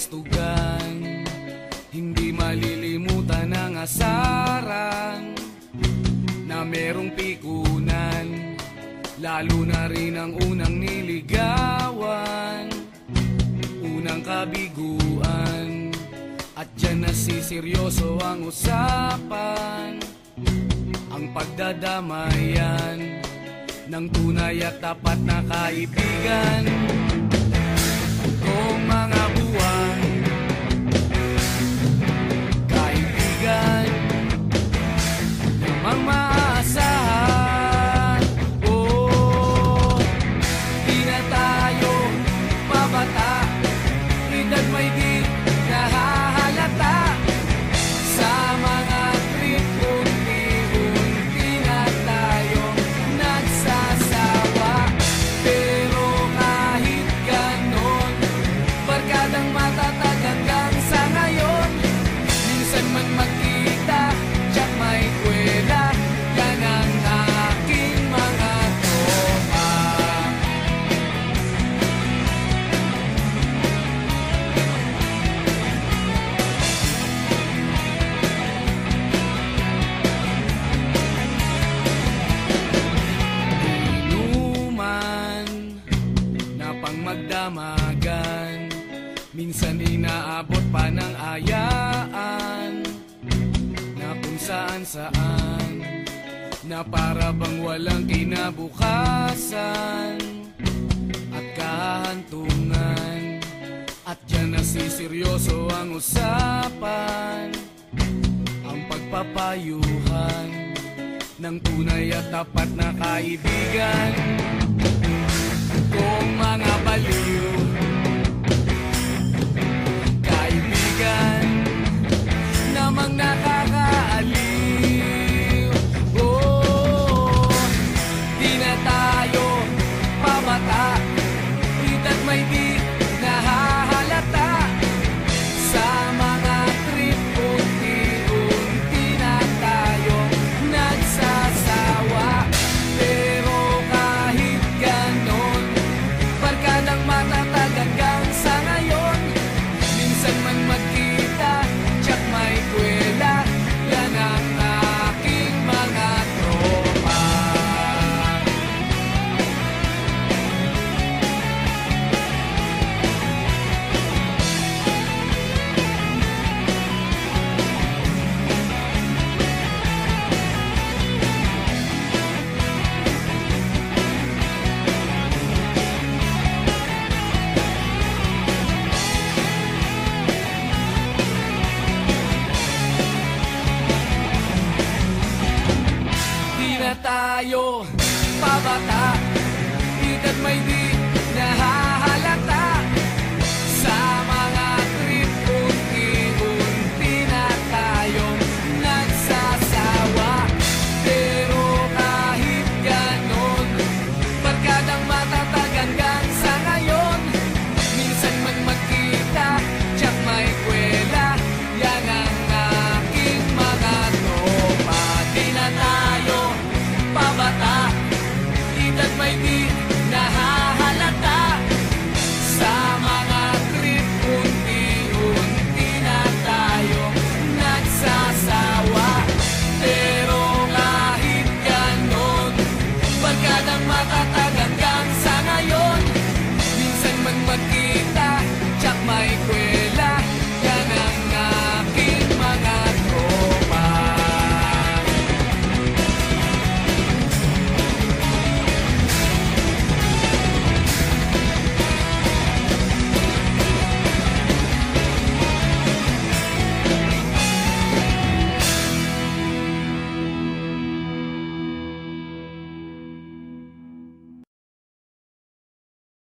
kawastugan, hindi malilimutan ang asaran na merong pikunan, lalo na rin ang unang niligawan, unang kabiguan. At dyan nasiseryoso ang usapan, ang pagdadamayan ng tunay at tapat na kaibigan. Kung mga buwan, kaibigan namang maaasahan. Oh, di na tayo pabata, edad may di nahahalata. Sa mga trip, unti-unti na tayong nagsasawa. Pero kahit ganon, barkadang matatag hanggang sa ngayon. Minsan man magkita, tiyak may kwela, yan ang aking mga tropa. Inuman na pang magdamagan, minsan inaabot pa ng ayaan, na kung saan-saan, na para bang walang kinabukasan at kahantungan. At dyan nasiseryoso ang usapan, ang pagpapayuhan ng tunay at tapat na kaibigan. Kung mga baliw, kaibigan namang nakakaaliw. Oh, di na tayo pabata, edad may di nahahalata. Sa mga trip, unti-unti na tayong nagsasawa. Pero kahit ganon, barkadang matatag hanggang sa ngayon. Minsan man magkita, tiyak may kwela, yan ang aking mga tropa. Di na tayo pabata, edad may di nahahalata. Sa mga trip, unti-unti na tayong nagsasawa. Pero kahit ganon, barkadang matatag hanggang sa ngayon. Minsan man magkita, tiyak may kwela, yan ang aking mga tropa. Di na tayo pabata, edad may di